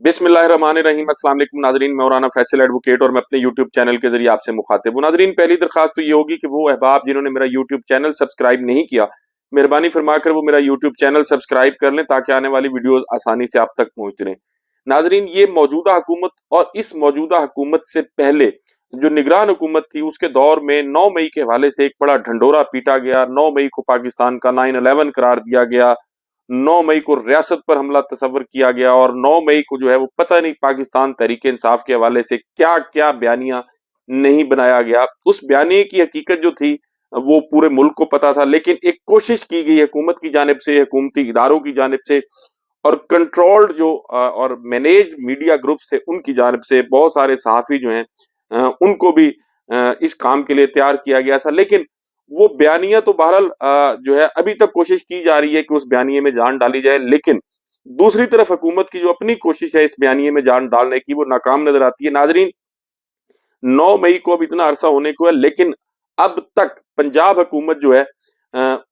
बिस्मिल्लाहिर्रहमानिर्रहीम। अस्सलाम वालेकुम नाजरीन, मैं मौलाना फैसल एडवोकेट और मैं अपने यूट्यूब चैनल के जरिए आपसे मुखातिब हूँ। नाजरीन, पहली दरखास्त तो ये होगी कि वो अहबाब जिन्होंने मेरा यूट्यूब चैनल सब्सक्राइब नहीं किया, मेहरबानी फरमाकर वो मेरा यूट्यूब चैनल सब्सक्राइब कर लें ताकि आने वाली वीडियोस आसानी से आप तक पहुंचती रहें। नाजरीन, ये मौजूदा हुकूमत और इस मौजूदा हुकूमत से पहले जो निगरान हुकूमत थी उसके दौर में 9 मई के हवाले से एक बड़ा ढंढोरा पीटा गया। 9 मई को पाकिस्तान का 9/11 करार दिया गया। 9 मई को रियासत पर हमला तस्वर किया गया और 9 मई को जो है वो पता नहीं पाकिस्तान तहरीक इंसाफ के हवाले से क्या क्या बयानिया नहीं बनाया गया। उस बयानिए की हकीकत जो थी वो पूरे मुल्क को पता था, लेकिन एक कोशिश की गई हुकूमत की जानिब से, हुकूमती इदारों की जानिब से और कंट्रोल्ड जो और मैनेज मीडिया ग्रुप थे उनकी जानिब से, बहुत सारे सहाफी जो हैं उनको भी इस काम के लिए तैयार किया गया था। लेकिन वो बयानिया तो बहरहाल जो है अभी तक कोशिश की जा रही है कि उस बयानिए में जान डाली जाए, लेकिन दूसरी तरफ हुकूमत की जो अपनी कोशिश है इस बयानिए में जान डालने की वो नाकाम नजर आती है। नाजरीन, 9 मई को अब इतना अरसा होने को है, लेकिन अब तक पंजाब हुकूमत जो है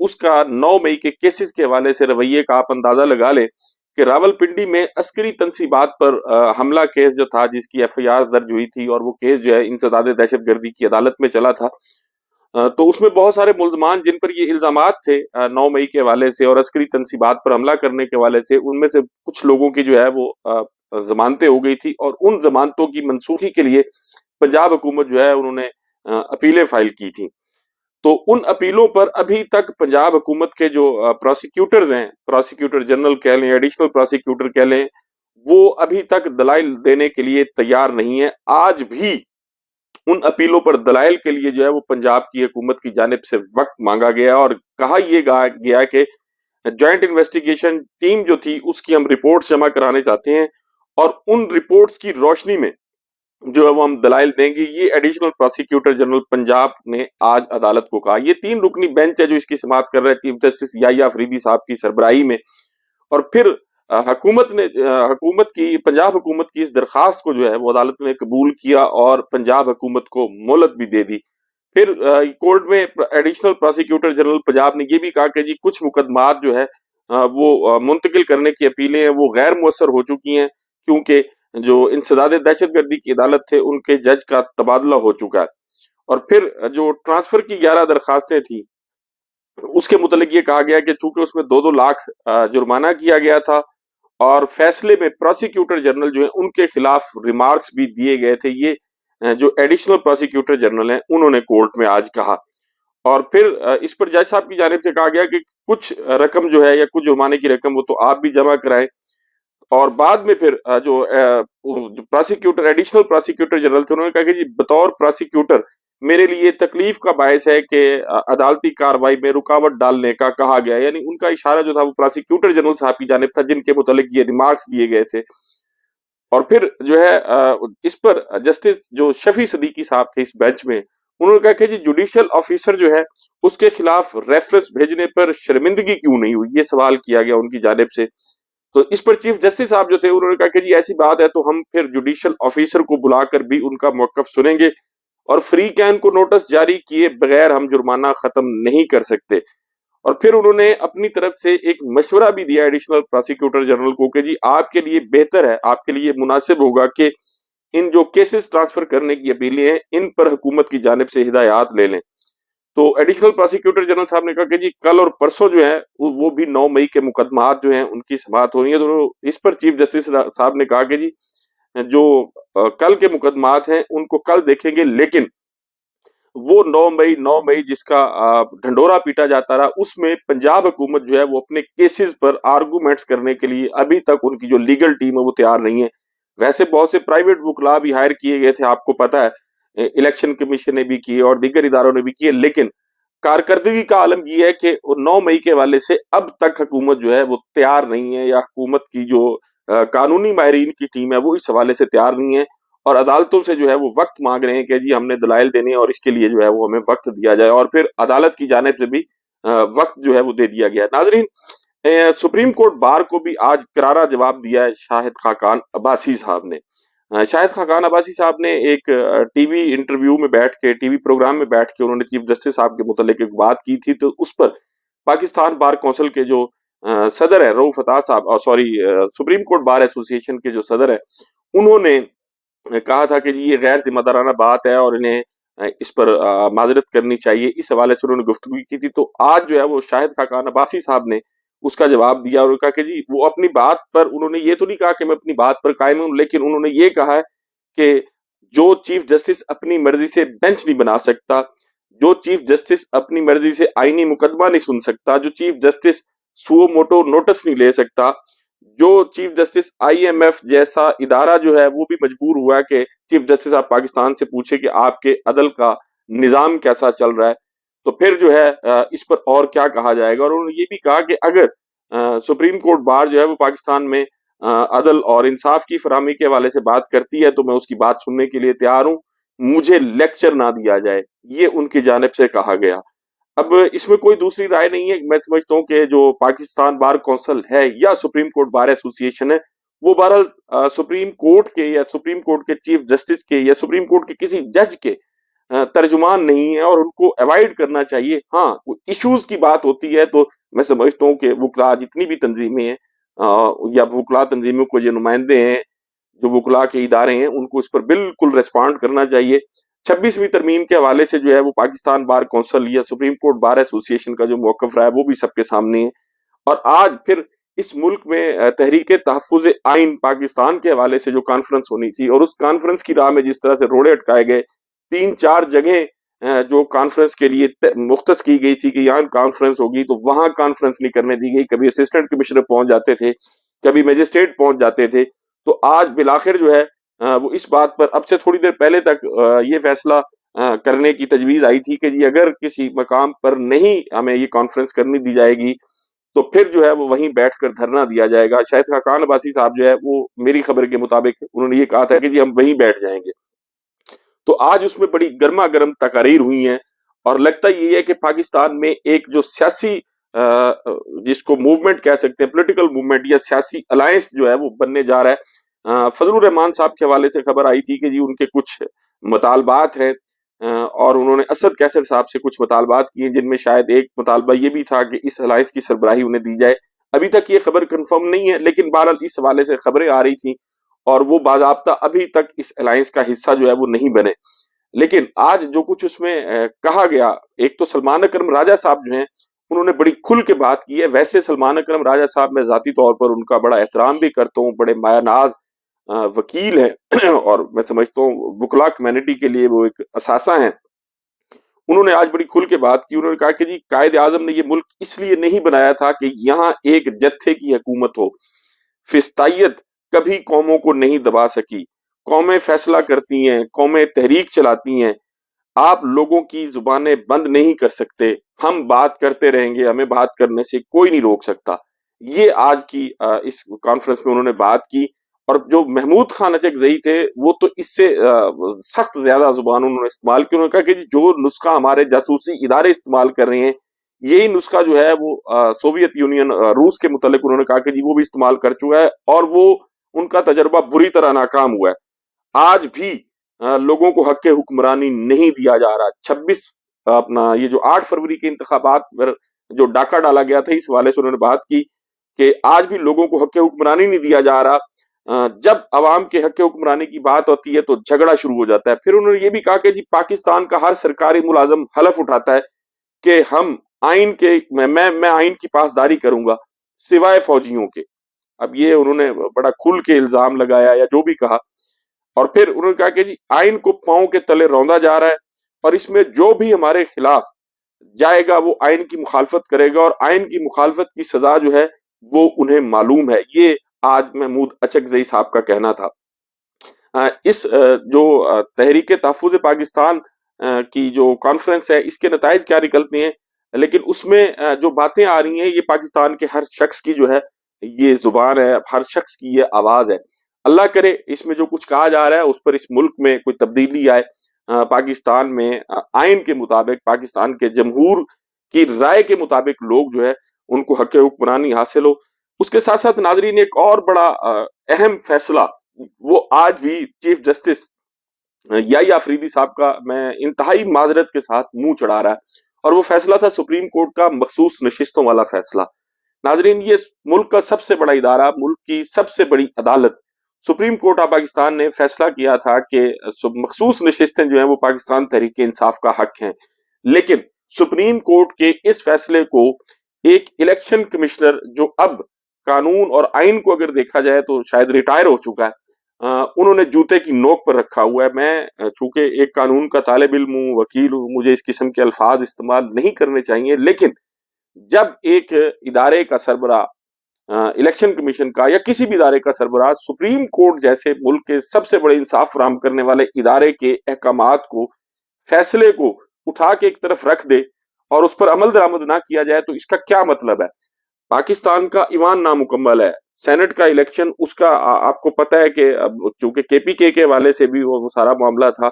उसका 9 मई के केसेस के हवाले से रवैये का आप अंदाजा लगा लें कि रावलपिंडी में अस्करी तनसीबात पर हमला केस जो था जिसकी एफआईआर दर्ज हुई थी और वो केस जो है इंसदाद दहशतगर्दी की अदालत में चला था, तो उसमें बहुत सारे मुल्जमान जिन पर ये इल्जामात थे 9 मई के हवाले से और अस्करी तनसीबात पर हमला करने के हवाले से, उनमें से कुछ लोगों की जो है वो जमानतें हो गई थी और उन जमानतों की मनसूखी के लिए पंजाब हुकूमत जो है उन्होंने अपीलें फाइल की थी। तो उन अपीलों पर अभी तक पंजाब हुकूमत के जो प्रोसिक्यूटर्स हैं, प्रोसिक्यूटर जनरल कह लें, एडिशनल प्रोसिक्यूटर कह लें, वो अभी तक दलाइल देने के लिए तैयार नहीं है। आज भी उन अपीलों पर दलाइल के लिए जो है वो पंजाब की हुकूमत की जानिब से वक्त मांगा गया और कहा यह गया कि ज्वाइंट इन्वेस्टिगेशन टीम जो थी उसकी हम रिपोर्ट्स जमा कराने चाहते हैं और उन रिपोर्ट्स की रोशनी में जो है वो हम दलाइल देंगे। ये एडिशनल प्रोसिक्यूटर जनरल पंजाब ने आज अदालत को कहा। ये 3 रुकनी बेंच है जो इसकी समाअत कर रहा है चीफ जस्टिस याहिया अफरीदी साहब की सरबराही में। और फिर हुकूमत की पंजाब हुकूमत की इस दरखास्त को जो है वो अदालत ने कबूल किया और पंजाब हुकूमत को मोहलत भी दे दी। फिर कोर्ट में एडिशनल प्रोसिक्यूटर जनरल पंजाब ने ये भी कहा कि जी कुछ मुकदमात जो है वो मुंतकिल करने की अपीलें हैं वो गैर मुअस्सर हो चुकी हैं, क्योंकि जो इंसदाद दहशतगर्दी की अदालत थे उनके जज का तबादला हो चुका है। और फिर जो ट्रांसफर की 11 दरखास्तें थी उसके मुतालिक ये कहा गया कि चूंकि उसमें 2-2 लाख जुर्माना किया गया था और फैसले में प्रोसिक्यूटर जनरल जो है उनके खिलाफ रिमार्क्स भी दिए गए थे। ये जो एडिशनल प्रोसिक्यूटर जनरल हैं उन्होंने कोर्ट में आज कहा। और फिर इस पर जज साहब की जानिब से कहा गया कि कुछ रकम जो है या कुछ जुर्माने की रकम वो तो आप भी जमा कराएं। और बाद में फिर जो प्रोसिक्यूटर एडिशनल प्रोसिक्यूटर जनरल थे उन्होंने कहा कि जी बतौर प्रोसिक्यूटर मेरे लिए तकलीफ का बायस है कि अदालती कार्रवाई में रुकावट डालने का कहा गया। यानी उनका इशारा जो था वो प्रोसिक्यूटर जनरल साहब की जानिब था जिनके मुतालिक ये रिमार्क्स दिए गए थे। और फिर जो है इस पर जस्टिस जो शफी सदीकी साहब थे इस बेंच में, उन्होंने कहा कि जी जुडिशियल ऑफिसर जो है उसके खिलाफ रेफरेंस भेजने पर शर्मिंदगी क्यों नहीं हुई, ये सवाल किया गया उनकी जानिब से। तो इस पर चीफ जस्टिस साहब जो थे उन्होंने कहा कि जी ऐसी बात है तो हम फिर जुडिशियल ऑफिसर को बुलाकर भी उनका मौकफ सुनेंगे और फ्री कैन को नोटिस जारी किए बगैर हम जुर्माना खत्म नहीं कर सकते। और फिर उन्होंने अपनी तरफ से एक मशवरा भी दिया एडिशनल प्रोसिक्यूटर जनरल को कि जी आपके लिए बेहतर है, आपके लिए मुनासिब होगा कि इन जो केसेस ट्रांसफर करने की अपीलें हैं इन पर हुकूमत की जानिब से हिदायत ले लें। तो एडिशनल प्रोसिक्यूटर जनरल साहब ने कहा कि जी कल और परसों जो है वो भी 9 मई के मुकदमात जो हैं उनकी समाअत हो रही है। तो इस पर चीफ जस्टिस साहब ने कहा कि जी जो कल के मुकदमात हैं उनको कल देखेंगे, लेकिन वो 9 मई जिसका ढंढोरा पीटा जाता रहा उसमें पंजाब हुकूमत जो है वो अपने केसेस पर आर्गूमेंट्स करने के लिए अभी तक उनकी जो लीगल टीम है वो तैयार नहीं है। वैसे बहुत से प्राइवेट वकला भी हायर किए गए थे, आपको पता है इलेक्शन कमीशन ने भी किए और दीगर इदारों ने भी किए, लेकिन कारकर्दगी का आलम यह है कि 9 मई के हवाले से अब तक हुकूमत जो है वो तैयार नहीं है, या हुकूमत की जो कानूनी माहिरीन की टीम है वो इस हवाले से तैयार नहीं है और अदालतों से जो है वो वक्त मांग रहे हैं कि जी हमने दलाइल देने और इसके लिए जो है वो हमें वक्त दिया जाए, और फिर अदालत की जानिब से भी वक्त जो है वो दे दिया गया। नाजरीन, सुप्रीम कोर्ट बार को भी आज करारा जवाब दिया है शाहिद खाकान अब्बासी साहब ने। शाहिद खाकान अब्बासी साहब ने एक टीवी इंटरव्यू में बैठ के, टीवी प्रोग्राम में बैठ के उन्होंने चीफ जस्टिस साहब के मुतालिक एक बात की थी, तो उस पर पाकिस्तान बार काउंसिल के जो सदर है रऊफ अता साहब, sorry supreme court bar association के जो सदर है, उन्होंने कहा था कि जी ये गैर जिम्मेदाराना बात है और इन्हें इस पर माजरत करनी चाहिए। इस हवाले से उन्होंने गुफ्तगू की थी। तो आज जो है वो शाहिद खाकान अब्बासी साहब ने उसका जवाब दिया और कहा कि जी वो अपनी बात पर, उन्होंने ये तो नहीं कहा कि मैं अपनी बात पर कायम हूं, लेकिन उन्होंने ये कहा है कि जो चीफ जस्टिस अपनी मर्जी से बेंच नहीं बना सकता, जो चीफ जस्टिस अपनी मर्जी से आईनी मुकदमा नहीं सुन सकता, जो chief justice suo motu notice नहीं ले सकता, जो चीफ जस्टिस आईएमएफ जैसा इदारा जो है वो भी मजबूर हुआ है कि चीफ जस्टिस आप पाकिस्तान से पूछे कि आपके अदल का निजाम कैसा चल रहा है, तो फिर जो है इस पर और क्या कहा जाएगा। और उन्होंने ये भी कहा कि अगर सुप्रीम कोर्ट बार जो है वो पाकिस्तान में अदल और इंसाफ की फराहमी के हवाले से बात करती है तो मैं उसकी बात सुनने के लिए तैयार हूं, मुझे लेक्चर ना दिया जाए, ये उनकी जानिब से कहा गया। अब इसमें कोई दूसरी राय नहीं है। मैं समझता हूँ कि जो पाकिस्तान बार कौंसिल है या सुप्रीम कोर्ट बार एसोसिएशन है, वो बहरहाल सुप्रीम कोर्ट के या सुप्रीम कोर्ट के चीफ जस्टिस के या सुप्रीम कोर्ट के किसी जज के तर्जुमान नहीं है और उनको अवॉइड करना चाहिए। हाँ, इश्यूज की बात होती है तो मैं समझता हूँ कि वुकला जितनी भी तंजीमें हैं या वुकला तंजीमों को जो नुमाइंदे हैं, जो वुकला के इदारे हैं, उनको इस पर बिल्कुल रिस्पॉन्ड करना चाहिए। 26वीं तरमीम के हवाले से जो है वो पाकिस्तान बार कौंसिल या सुप्रीम कोर्ट बार एसोसिएशन का जो मौकफ रहा है वो भी सबके सामने है। और आज फिर इस मुल्क में तहरीक तहफ्फुज़ आइन पाकिस्तान के हवाले से जो कॉन्फ्रेंस होनी थी और उस कॉन्फ्रेंस की राह में जिस तरह से रोड़े अटकाए गए, 3-4 जगह जो कॉन्फ्रेंस के लिए मुख्तस की गई थी कि यहाँ कॉन्फ्रेंस होगी तो वहां कॉन्फ्रेंस नहीं करने दी गई। कभी असिस्टेंट कमिश्नर पहुंच जाते थे, कभी मजिस्ट्रेट पहुंच जाते थे। तो आज बिलाखिर जो है वो इस बात पर अब से थोड़ी देर पहले तक ये फैसला करने की तजवीज आई थी कि जी अगर किसी मकाम पर नहीं हमें ये कॉन्फ्रेंस करनी दी जाएगी तो फिर जो है वो वहीं बैठकर धरना दिया जाएगा। शाहिद खाकान अब्बासी साहब जो है वो मेरी खबर के मुताबिक उन्होंने ये कहा था कि जी हम वहीं बैठ जाएंगे। तो आज उसमें बड़ी गर्मा गर्म तकारीर हुई हैं और लगता ये है कि पाकिस्तान में एक जो सियासी जिसको मूवमेंट कह सकते हैं, पॉलिटिकल मूवमेंट या सियासी अलायंस जो है वो बनने जा रहा है। फजलुर रहमान साहब के हवाले से खबर आई थी कि जी उनके कुछ मुतालबात हैं और उन्होंने असद कैसर साहब से कुछ मुतालबात किए, जिनमें शायद एक मुतालबा ये भी था कि इस अलायंस की सरबराही उन्हें दी जाए। अभी तक ये खबर कंफर्म नहीं है, लेकिन बहरहाल इस हवाले से खबरें आ रही थी और वो बाज़ाब्ता अभी तक इस अलायंस का हिस्सा जो है वो नहीं बने। लेकिन आज जो कुछ उसमें कहा गया, एक तो सलमान अकरम राजा साहब जो हैं उन्होंने बड़ी खुल के बात की है। वैसे सलमान अकरम राजा साहब मैं जाती तौर पर उनका बड़ा एहतराम भी करता हूँ, बड़े मायानाज वकील हैं और मैं समझता हूँ वुकला कम्युनिटी के लिए वो एक असासा हैं। उन्होंने आज बड़ी खुल के बात की। उन्होंने कहा कि जी कायदे आजम ने ये मुल्क इसलिए नहीं बनाया था कि यहाँ एक जत्थे की हुकूमत हो। फिस्तायत कभी कौमों को नहीं दबा सकी। कौमें फैसला करती हैं, कौमें तहरीक चलाती हैं। आप लोगों की जुबानें बंद नहीं कर सकते। हम बात करते रहेंगे, हमें बात करने से कोई नहीं रोक सकता। ये आज की इस कॉन्फ्रेंस में उन्होंने बात की। और जो महमूद खान अचकजई थे वो तो इससे सख्त ज्यादा जुबान उन्होंने इस्तेमाल की। उन्होंने कहा कि जो नुस्खा हमारे जासूसी इदारे इस्तेमाल कर रहे हैं, यही नुस्खा जो है वो सोवियत यूनियन रूस के मुतालिक उन्होंने कहा कि जी वो भी इस्तेमाल कर चुका है और वो उनका तजर्बा बुरी तरह नाकाम हुआ है। आज भी लोगों को हक हुक्मरानी नहीं दिया जा रहा। 26 अपना ये जो 8 फरवरी के इंतखाबात पर जो डाका डाला गया था, इस हवाले से उन्होंने बात की कि आज भी लोगों को हक हुक्मरानी नहीं दिया जा रहा। जब अवाम के हक हुक्मरानी की बात होती है तो झगड़ा शुरू हो जाता है। फिर उन्होंने ये भी कहा कि जी पाकिस्तान का हर सरकारी मुलाजम हलफ उठाता है कि हम आइन के मैं आइन की पासदारी करूंगा सिवाय फौजियों के। अब ये उन्होंने बड़ा खुल के इल्जाम लगाया या जो भी कहा। और फिर उन्होंने कहा कि जी आइन को पांव के तले रौंदा जा रहा है और इसमें जो भी हमारे खिलाफ जाएगा वो आइन की मुखालफत करेगा और आइन की मुखालफत की सजा जो है वो उन्हें मालूम है। ये आज महमूद अचकजई साहब का कहना था। इस जो तहरीक तहफ्फुज़ पाकिस्तान की जो कॉन्फ्रेंस है, इसके नताइज क्या निकलते हैं, लेकिन उसमें जो बातें आ रही हैं ये पाकिस्तान के हर शख्स की जो है ये जुबान है, हर शख्स की ये आवाज है। अल्लाह करे इसमें जो कुछ कहा जा रहा है उस पर इस मुल्क में कोई तब्दीली आए। पाकिस्तान में आइन के मुताबिक, पाकिस्तान के जमहूर की राय के मुताबिक लोग जो है उनको हक हुक्मरानी हासिल हो। उसके साथ साथ नाजरीन एक और बड़ा अहम फैसला वो आज भी चीफ जस्टिस याहिया अफरीदी साहब का मैं इंतहाई माजरत के साथ मुंह चढ़ा रहा है और वो फैसला था सुप्रीम कोर्ट का मखसूस नशिस्तों वाला फैसला नाजरीन, ये मुल्क का सबसे बड़ा इदारा, मुल्क की सबसे बड़ी अदालत सुप्रीम कोर्ट ऑफ पाकिस्तान ने फैसला किया था कि मखसूस नशिस्तें जो हैं वो पाकिस्तान तहरीक इंसाफ का हक हैं। लेकिन सुप्रीम कोर्ट के इस फैसले को एक इलेक्शन कमिश्नर, जो अब कानून और आइन को अगर देखा जाए तो शायद रिटायर हो चुका है, उन्होंने जूते की नोक पर रखा हुआ है। मैं चूंकि एक कानून का तालिब इल्म हूँ, वकील हूँ, मुझे इस किस्म के अल्फाज इस्तेमाल नहीं करने चाहिए, लेकिन जब एक इदारे का सरबराह, इलेक्शन कमीशन का या किसी भी इदारे का सरबराह सुप्रीम कोर्ट जैसे मुल्क के सबसे बड़े इंसाफ फराहम करने वाले इदारे के अहकामात को, फैसले को उठा के एक तरफ रख दे और उस पर अमल दरामद ना किया जाए, तो इसका क्या मतलब है? पाकिस्तान का ईवान नामुकम्मल है। सेनेट का इलेक्शन, उसका आपको पता है कि चूंकि केपीके के वाले से भी वो सारा मामला था,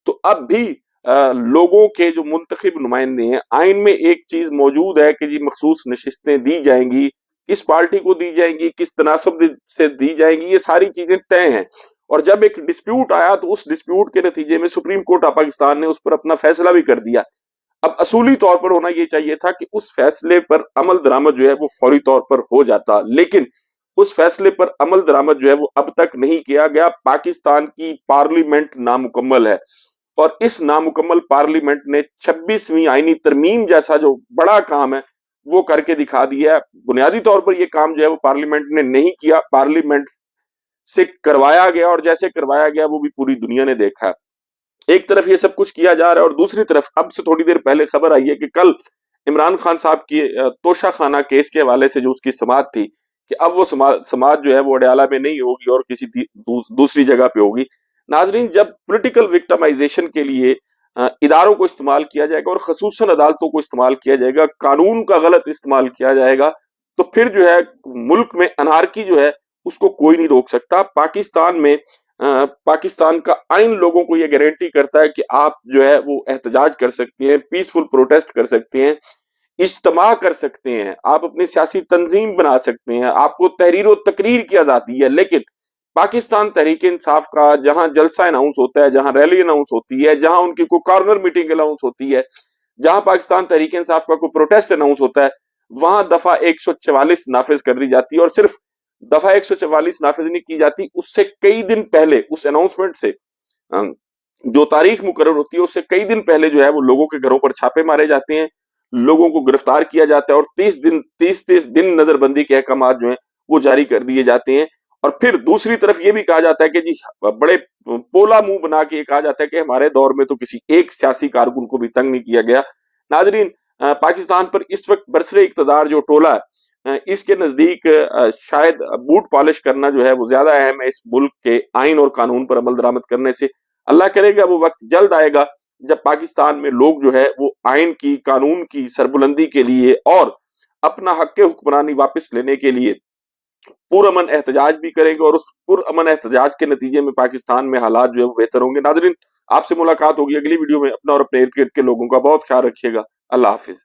तो अब भी लोगों के जो मुंतखब नुमाइंदे हैं, आइन में एक चीज मौजूद है कि जी मखसूस नशिस्तें दी जाएंगी, किस पार्टी को दी जाएंगी, किस तनासब से दी जाएंगी, ये सारी चीजें तय हैं। और जब एक डिस्प्यूट आया तो उस डिस्प्यूट के नतीजे में सुप्रीम कोर्ट ऑफ पाकिस्तान ने उस पर अपना फैसला भी कर दिया। अब असूली तौर पर होना ये चाहिए था कि उस फैसले पर अमल दरामद जो है वो फौरी तौर पर हो जाता, लेकिन उस फैसले पर अमल दरामद जो है वो अब तक नहीं किया गया। पाकिस्तान की पार्लियामेंट नामुकम्मल है और इस नामुकम्मल पार्लियामेंट ने 26वीं आईनी तरमीम जैसा जो बड़ा काम है वो करके दिखा दिया है। बुनियादी तौर पर यह काम जो है वो पार्लियामेंट ने नहीं किया, पार्लियामेंट से करवाया गया, और जैसे करवाया गया वो भी पूरी दुनिया ने देखा है। एक तरफ ये सब कुछ किया जा रहा है और दूसरी तरफ अब से थोड़ी देर पहले खबर आई है कि कल इमरान खान साहब की तोशा खाना केस के हवाले से जो उसकी समाअत थी कि अब वो समाअत जो है वो अडयाला में नहीं होगी और किसी दूसरी जगह पे होगी। नाजरीन, जब पॉलिटिकल विक्टिमाइजेशन के लिए इदारों को इस्तेमाल किया जाएगा और खसूसन अदालतों को इस्तेमाल किया जाएगा, कानून का गलत इस्तेमाल किया जाएगा, तो फिर जो है मुल्क में अनारकी जो है उसको कोई नहीं रोक सकता। पाकिस्तान का आइन लोगों को यह गारंटी करता है कि आप जो है वो एहतजाज कर सकते हैं, पीसफुल प्रोटेस्ट कर सकते हैं, इज्तिमा कर सकते हैं, आप अपनी सियासी तंजीम बना सकते हैं, आपको तहरीर और तकरीर की आजादी है। लेकिन पाकिस्तान तहरीक इंसाफ का जहां जलसा अनाउंस होता है, जहां रैली अनाउंस होती है, जहां उनकी कोई कॉर्नर मीटिंग अनाउंस होती है, जहां पाकिस्तान तहरीक इंसाफ का कोई प्रोटेस्ट अनाउंस होता है, वहां दफा 144 नाफिज कर दी जाती है। और सिर्फ दफा 144 नाफिज नहीं की जाती, उससे कई दिन पहले, उस अनाउंसमेंट से जो तारीख मुकर्रर होती है उससे कई दिन पहले जो है वो लोगों के घरों पर छापे मारे जाते हैं, लोगों को गिरफ्तार किया जाता है और 30 दिन नजरबंदी के अहकाम जो है वो जारी कर दिए जाते हैं। और फिर दूसरी तरफ ये भी कहा जाता है कि जी बड़े पोला मुंह बना के कहा जाता है कि हमारे दौर में तो किसी एक सियासी कारकुन को भी तंग नहीं किया गया। नाजरीन, पाकिस्तान पर इस वक्त बरसरे इक्तदार जो टोला है, इसके नजदीक शायद बूट पॉलिश करना जो है वो ज्यादा अहम है इस मुल्क के आइन और कानून पर अमल दरामद करने से। अल्लाह करेगा वो वक्त जल्द आएगा जब पाकिस्तान में लोग जो है वो आइन की, कानून की सरबुलंदी के लिए और अपना हक हुक्मरानी वापस लेने के लिए पुरअमन एहतजाज भी करेंगे और उस पुरअमन एहतजाज के नतीजे में पाकिस्तान में हालात जो है वो बेहतर होंगे। नाजरीन, आपसे मुलाकात होगी अगली वीडियो में। अपना और अपने इर्द गिर्द के लोगों का बहुत ख्याल रखिएगा। अल्लाह हाफिज।